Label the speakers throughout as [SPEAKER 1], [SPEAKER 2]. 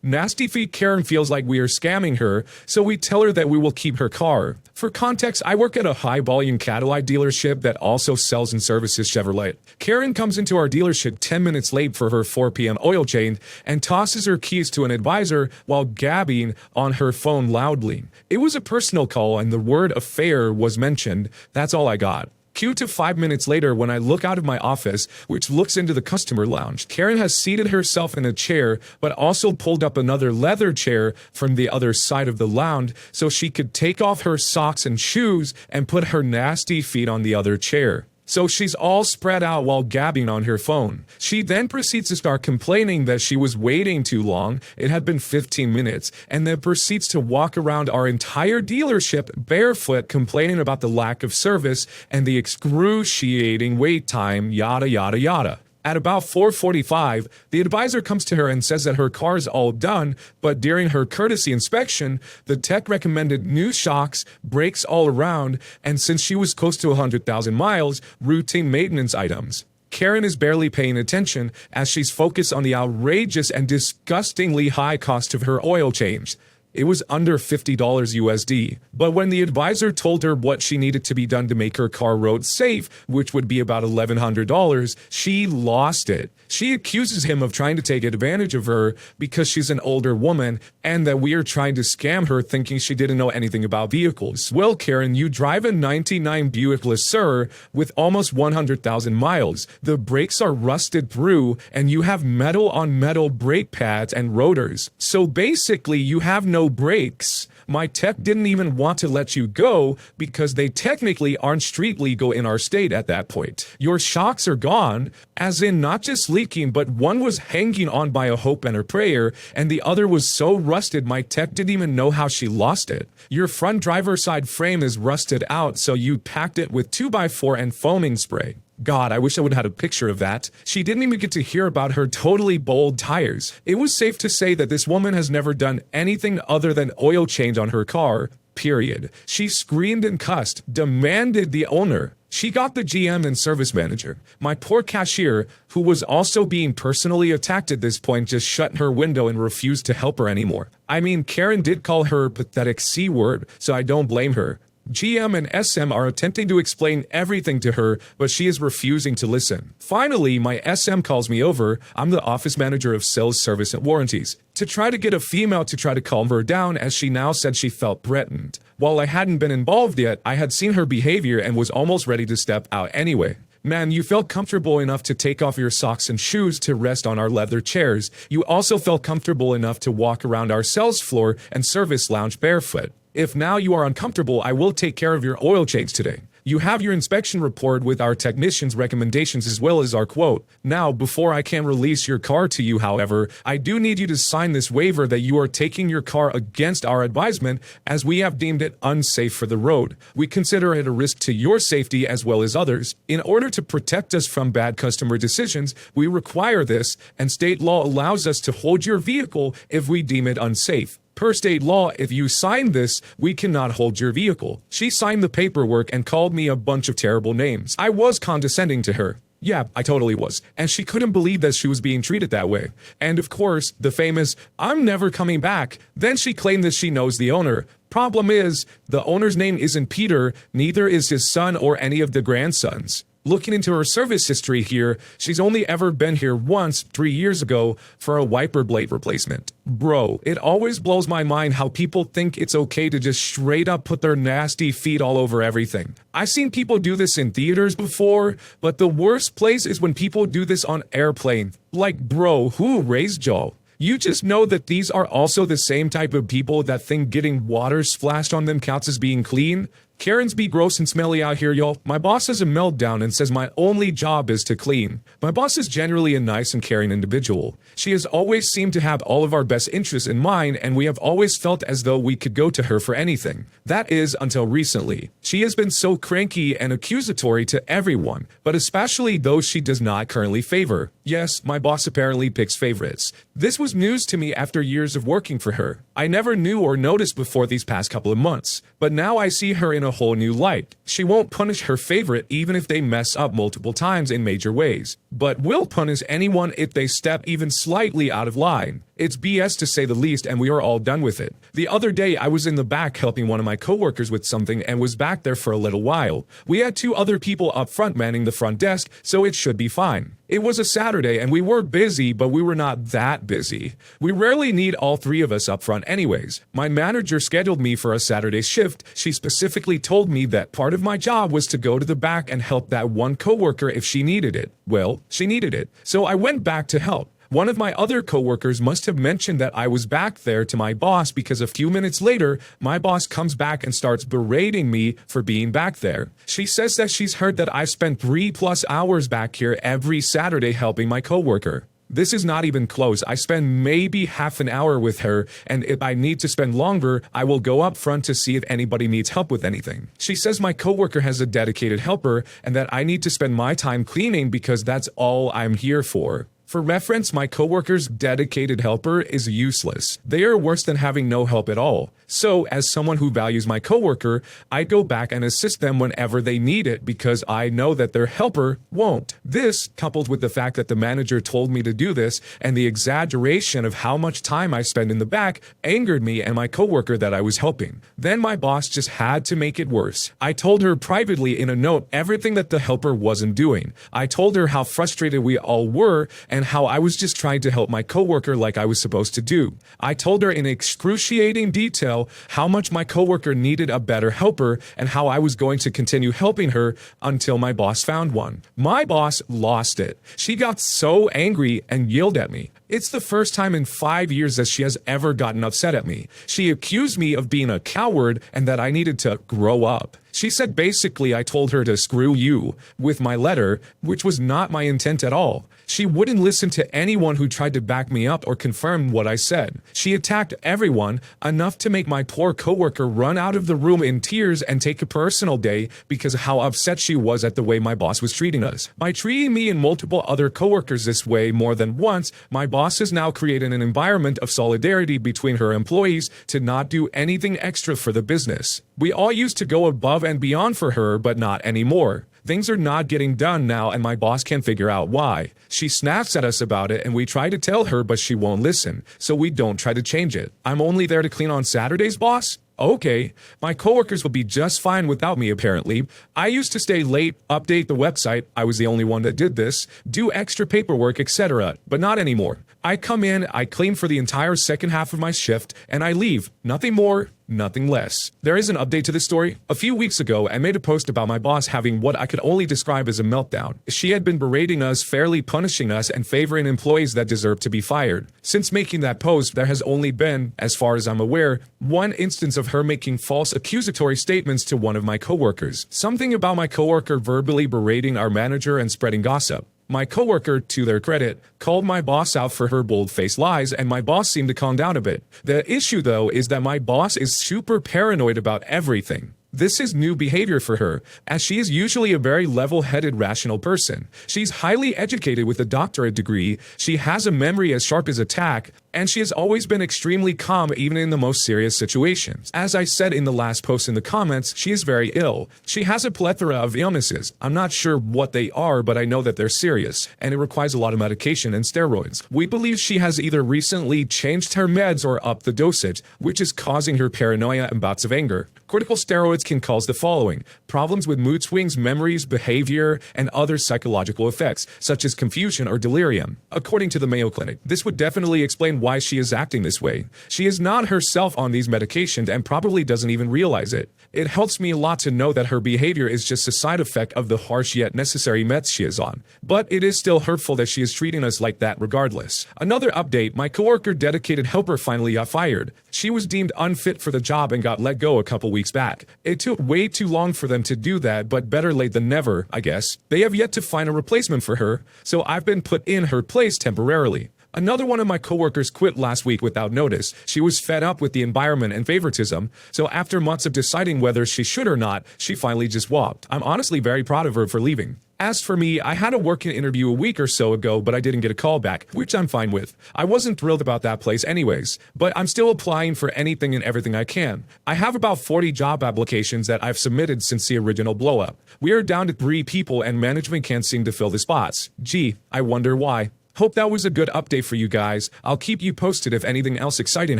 [SPEAKER 1] Nasty Feet Karen feels like we are scamming her, so we tell her that we will keep her car. For context, I work at a high-volume Cadillac dealership that also sells and services Chevrolet. Karen comes into our dealership 10 minutes late for her 4 p.m. oil change and tosses her keys to an advisor while gabbing on her phone loudly. It was a personal call and the word affair was mentioned. That's all I got. Cue to 5 minutes later when I look out of my office, which looks into the customer lounge. Karen has seated herself in a chair, but also pulled up another leather chair from the other side of the lounge so she could take off her socks and shoes and put her nasty feet on the other chair. So she's all spread out while gabbing on her phone. She then proceeds to start complaining that she was waiting too long, it had been 15 minutes, and then proceeds to walk around our entire dealership barefoot complaining about the lack of service and the excruciating wait time, yada yada yada. At about 4:45, the advisor comes to her and says that her car is all done, but during her courtesy inspection, the tech recommended new shocks, brakes all around, and since she was close to 100,000 miles, routine maintenance items. Karen is barely paying attention as she's focused on the outrageous and disgustingly high cost of her oil change. It was under $50 USD. But when the advisor told her what she needed to be done to make her car road safe, which would be about $1,100, she lost it. She accuses him of trying to take advantage of her because she's an older woman and that we are trying to scam her thinking she didn't know anything about vehicles. Well, Karen, you drive a 99 Buick LeSueur with almost 100,000 miles. The brakes are rusted through and you have metal on metal brake pads and rotors. So basically you have no brakes. My tech didn't even want to let you go because they technically aren't street legal in our state at that point. Your shocks are gone, as in not just leaking, but one was hanging on by a hope and a prayer, and the other was so rusted my tech didn't even know how she lost it. Your front driver's side frame is rusted out, so you packed it with 2x4 and foaming spray. God, I wish I would have had a picture of that. She didn't even get to hear about her totally bald tires. It was safe to say that this woman has never done anything other than oil change on her car, period. She screamed and cussed, demanded the owner. She got the GM and service manager. My poor cashier, who was also being personally attacked at this point, just shut her window and refused to help her anymore. I mean, Karen did call her a pathetic C word, so I don't blame her. GM and SM are attempting to explain everything to her, but she is refusing to listen. Finally, my SM calls me over. I'm the office manager of sales, service, and warranties, to try to get a female to try to calm her down as she now said she felt threatened. While I hadn't been involved yet, I had seen her behavior and was almost ready to step out anyway. Man, you felt comfortable enough to take off your socks and shoes to rest on our leather chairs. You also felt comfortable enough to walk around our sales floor and service lounge barefoot. If now you are uncomfortable, I will take care of your oil change today. You have your inspection report with our technician's recommendations as well as our quote. Now, before I can release your car to you, however, I do need you to sign this waiver that you are taking your car against our advisement as we have deemed it unsafe for the road. We consider it a risk to your safety as well as others. In order to protect us from bad customer decisions, we require this, and state law allows us to hold your vehicle if we deem it unsafe. Per state law, if you sign this, we cannot hold your vehicle. She signed the paperwork and called me a bunch of terrible names. I was condescending to her. Yeah, I totally was. And she couldn't believe that she was being treated that way. And of course, the famous, "I'm never coming back." Then she claimed that she knows the owner. Problem is, the owner's name isn't Peter, neither is his son or any of the grandsons. Looking into her service history here, she's only ever been here once 3 years ago for a wiper blade replacement. Bro, it always blows my mind how people think it's okay to just straight up put their nasty feet all over everything. I've seen people do this in theaters before, but the worst place is when people do this on airplane. Like, bro, who raised y'all? You just know that these are also the same type of people that think getting water splashed on them counts as being clean. Karens be gross and smelly out here, y'all. My boss has a meltdown and says my only job is to clean. My boss is generally a nice and caring individual. She has always seemed to have all of our best interests in mind, and we have always felt as though we could go to her for anything. That is, until recently. She has been so cranky and accusatory to everyone, but especially those she does not currently favor. Yes, my boss apparently picks favorites. This was news to me after years of working for her. I never knew or noticed before these past couple of months, but now I see her in a whole new light. She won't punish her favorite even if they mess up multiple times in major ways, but will punish anyone if they step even slightly out of line. It's BS to say the least, and we are all done with it. The other day, I was in the back helping one of my coworkers with something and was back there for a little while. We had 2 other people up front manning the front desk, so it should be fine. It was a Saturday and we were busy, but we were not that busy. We rarely need all 3 of us up front anyways. My manager scheduled me for a Saturday shift. She specifically told me that part of my job was to go to the back and help that one coworker if she needed it. Well, she needed it. So I went back to help. One of my other coworkers must have mentioned that I was back there to my boss because a few minutes later, my boss comes back and starts berating me for being back there. She says that she's heard that I've spent 3+ hours back here every Saturday helping my coworker. This is not even close. I spend maybe half an hour with her, and if I need to spend longer, I will go up front to see if anybody needs help with anything. She says my coworker has a dedicated helper and that I need to spend my time cleaning because that's all I'm here for. For reference, my coworker's dedicated helper is useless. They are worse than having no help at all. So, as someone who values my coworker, I go back and assist them whenever they need it because I know that their helper won't. This, coupled with the fact that the manager told me to do this and the exaggeration of how much time I spend in the back, angered me and my coworker that I was helping. Then my boss just had to make it worse. I told her privately in a note everything that the helper wasn't doing. I told her how frustrated we all were and how I was just trying to help my coworker like I was supposed to do. I told her in excruciating detail how much my coworker needed a better helper and how I was going to continue helping her until my boss found one. My boss lost it. She got so angry and yelled at me. It's the first time in 5 years that she has ever gotten upset at me. She accused me of being a coward and that I needed to grow up. She said basically I told her to screw you with my letter, which was not my intent at all. She wouldn't listen to anyone who tried to back me up or confirm what I said. She attacked everyone, enough to make my poor coworker run out of the room in tears and take a personal day because of how upset she was at the way my boss was treating us. By treating me and multiple other coworkers this way more than once, my boss has now created an environment of solidarity between her employees to not do anything extra for the business. We all used to go above and beyond for her, but not anymore. Things are not getting done now and my boss can't figure out why. She snaps at us about it and we try to tell her but she won't listen, so we don't try to change it. I'm only there to clean on Saturdays, boss? Okay, my coworkers will be just fine without me apparently. I used to stay late, update the website, I was the only one that did this, do extra paperwork, etc., but not anymore. I come in, I clean for the entire second half of my shift, and I leave. Nothing more, nothing less. There is an update to this story. A few weeks ago, I made a post about my boss having what I could only describe as a meltdown. She had been berating us, fairly punishing us, and favoring employees that deserve to be fired. Since making that post, there has only been, as far as I'm aware, one instance of her making false accusatory statements to one of my coworkers. Something about my coworker verbally berating our manager and spreading gossip. My coworker, to their credit, called my boss out for her bold-faced lies, and my boss seemed to calm down a bit. The issue, though, is that my boss is super paranoid about everything. This is new behavior for her, as she is usually a very level-headed, rational person. She's highly educated with a doctorate degree, she has a memory as sharp as a tack, and she has always been extremely calm even in the most serious situations. As I said in the last post in the comments, she is very ill. She has a plethora of illnesses. I'm not sure what they are, but I know that they're serious, and it requires a lot of medication and steroids. We believe she has either recently changed her meds or upped the dosage, which is causing her paranoia and bouts of anger. Critical steroids can cause the following: problems with mood swings, memories, behavior, and other psychological effects, such as confusion or delirium. According to the Mayo Clinic, this would definitely explain why she is acting this way. She is not herself on these medications and probably doesn't even realize it. It helps me a lot to know that her behavior is just a side effect of the harsh yet necessary meds she is on. But it is still hurtful that she is treating us like that regardless. Another update, my coworker dedicated helper finally got fired. She was deemed unfit for the job and got let go a couple weeks back. It took way too long for them to do that, but better late than never, I guess. They have yet to find a replacement for her, so I've been put in her place temporarily. Another one of my coworkers quit last week without notice. She was fed up with the environment and favoritism, so after months of deciding whether she should or not, she finally just walked. I'm honestly very proud of her for leaving. As for me, I had a working interview a week or so ago, but I didn't get a call back, which I'm fine with. I wasn't thrilled about that place anyways, but I'm still applying for anything and everything I can. I have about 40 job applications that I've submitted since the original blow-up. We are down to 3 people and management can't seem to fill the spots. Gee, I wonder why. Hope that was a good update for you guys. I'll keep you posted if anything else exciting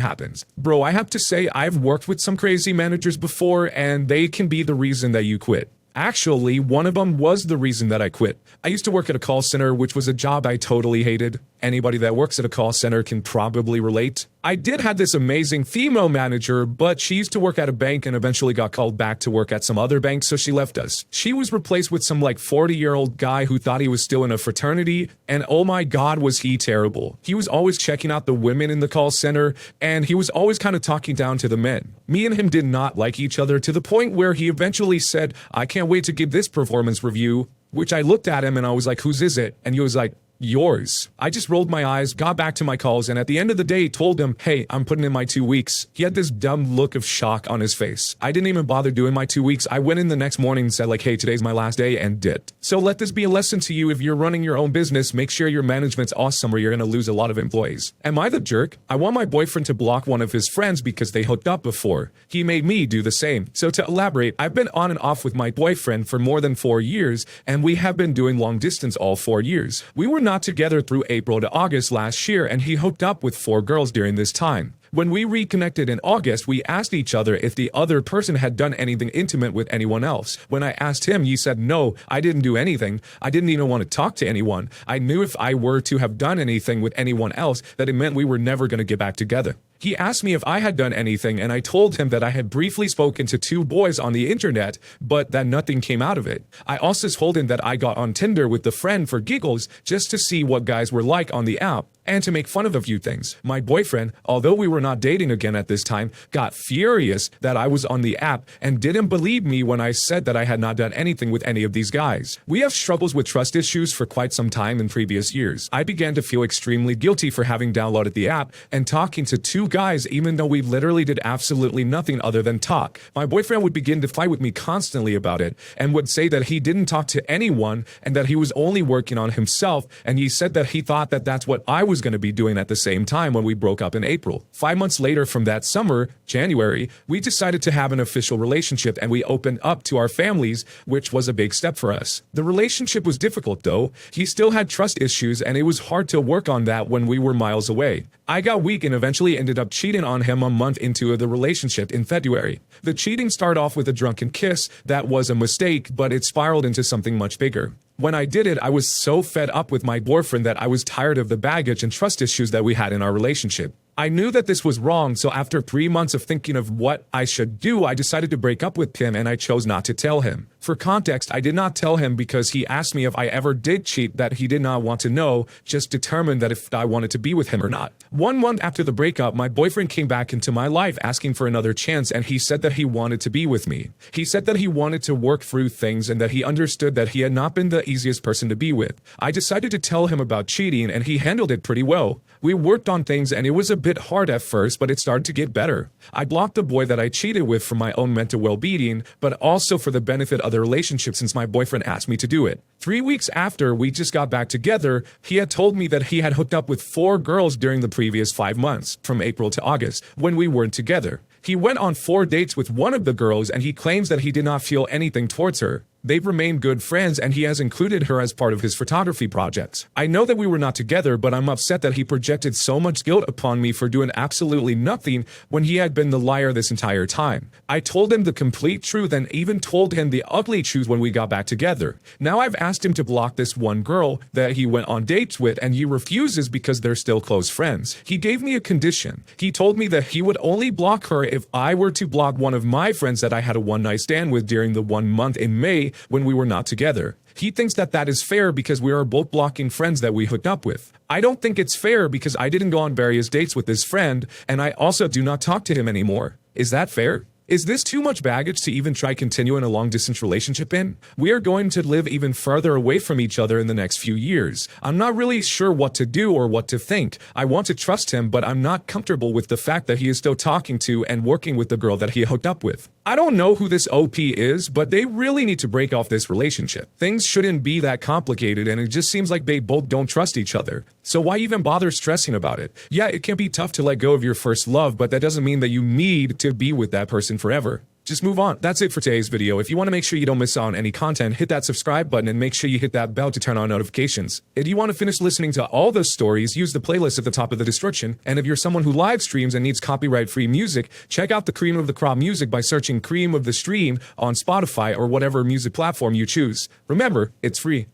[SPEAKER 1] happens. Bro, I have to say I've worked with some crazy managers before and they can be the reason that you quit. Actually, one of them was the reason that I quit. I used to work at a call center, which was a job I totally hated. Anybody that works at a call center can probably relate. I did have this amazing female manager, but she used to work at a bank and eventually got called back to work at some other bank, so she left us. She was replaced with some 40-year-old guy who thought he was still in a fraternity, and oh my god was he terrible. He was always checking out the women in the call center, and he was always kind of talking down to the men. Me and him did not like each other to the point where he eventually said, "I can't wait to give this performance review," which I looked at him and I was like, "Whose is it?" And he was like, "Yours." I just rolled my eyes, got back to my calls, and at the end of the day told him, "Hey, I'm putting in my 2 weeks." He had this dumb look of shock on his face. I didn't even bother doing my 2 weeks. I went in the next morning and said "Hey, today's my last day," and did. So let this be a lesson to you. If you're running your own business, make sure your management's awesome or you're gonna lose a lot of employees. Am I the jerk? I want my boyfriend to block one of his friends because they hooked up before. He made me do the same. So to elaborate, I've been on and off with my boyfriend for more than 4 years, and we have been doing long distance all 4 years. We were not together through April to August last year, and he hooked up with 4 girls during this time. When we reconnected in August, we asked each other if the other person had done anything intimate with anyone else. When I asked him, he said, "No, I didn't do anything. I didn't even want to talk to anyone. I knew if I were to have done anything with anyone else, that it meant we were never going to get back together." He asked me if I had done anything, and I told him that I had briefly spoken to 2 boys on the internet, but that nothing came out of it. I also told him that I got on Tinder with the friend for giggles just to see what guys were like on the app, and to make fun of a few things. My boyfriend, although we were not dating again at this time, got furious that I was on the app and didn't believe me when I said that I had not done anything with any of these guys. We have struggles with trust issues for quite some time in previous years. I began to feel extremely guilty for having downloaded the app and talking to 2 guys even though we literally did absolutely nothing other than talk. My boyfriend would begin to fight with me constantly about it and would say that he didn't talk to anyone and that he was only working on himself, and he said that he thought that that's what I was going to be doing at the same time when we broke up in April. 5 months later from that summer, January, we decided to have an official relationship and we opened up to our families, which was a big step for us. The relationship was difficult though. He still had trust issues and it was hard to work on that when we were miles away. I got weak and eventually ended up cheating on him a month into the relationship in February. The cheating started off with a drunken kiss that was a mistake, but it spiraled into something much bigger. When I did it, I was so fed up with my boyfriend that I was tired of the baggage and trust issues that we had in our relationship. I knew that this was wrong, so after 3 months of thinking of what I should do, I decided to break up with him and I chose not to tell him. For context, I did not tell him because he asked me if I ever did cheat that he did not want to know, just determined that if I wanted to be with him or not. 1 month after the breakup, my boyfriend came back into my life asking for another chance and he said that he wanted to be with me. He said that he wanted to work through things and that he understood that he had not been the easiest person to be with. I decided to tell him about cheating and he handled it pretty well. We worked on things and it was a bit hard at first, but it started to get better. I blocked the boy that I cheated with for my own mental well-being, but also for the benefit of the relationship since my boyfriend asked me to do it. 3 weeks after we just got back together, he had told me that he had hooked up with 4 girls during the previous 5 months, from April to August, when we weren't together. He went on 4 dates with one of the girls and he claims that he did not feel anything towards her. They've remained good friends and he has included her as part of his photography projects. I know that we were not together, but I'm upset that he projected so much guilt upon me for doing absolutely nothing when he had been the liar this entire time. I told him the complete truth and even told him the ugly truth when we got back together. Now I've asked him to block this one girl that he went on dates with and he refuses because they're still close friends. He gave me a condition. He told me that he would only block her if I were to block one of my friends that I had a one-night stand with during the 1 month in May when we were not together. He thinks that that is fair because we are both blocking friends that we hooked up with. I don't think it's fair because I didn't go on various dates with this friend and I also do not talk to him anymore. Is that fair? Is this too much baggage to even try continuing a long-distance relationship in? We are going to live even further away from each other in the next few years. I'm not really sure what to do or what to think. I want to trust him, but I'm not comfortable with the fact that he is still talking to and working with the girl that he hooked up with. I don't know who this OP is, but they really need to break off this relationship. Things shouldn't be that complicated and it just seems like they both don't trust each other. So why even bother stressing about it? Yeah, it can be tough to let go of your first love, but that doesn't mean that you need to be with that person forever. just move on. That's it for today's video. If you want to make sure you don't miss out on any content, hit that subscribe button and make sure you hit that bell to turn on notifications. If you want to finish listening to all those stories, use the playlist at the top of the description. And if you're someone who live streams and needs copyright-free music, check out the Cream of the Crop music by searching Cream of the Stream on Spotify or whatever music platform you choose. Remember, it's free.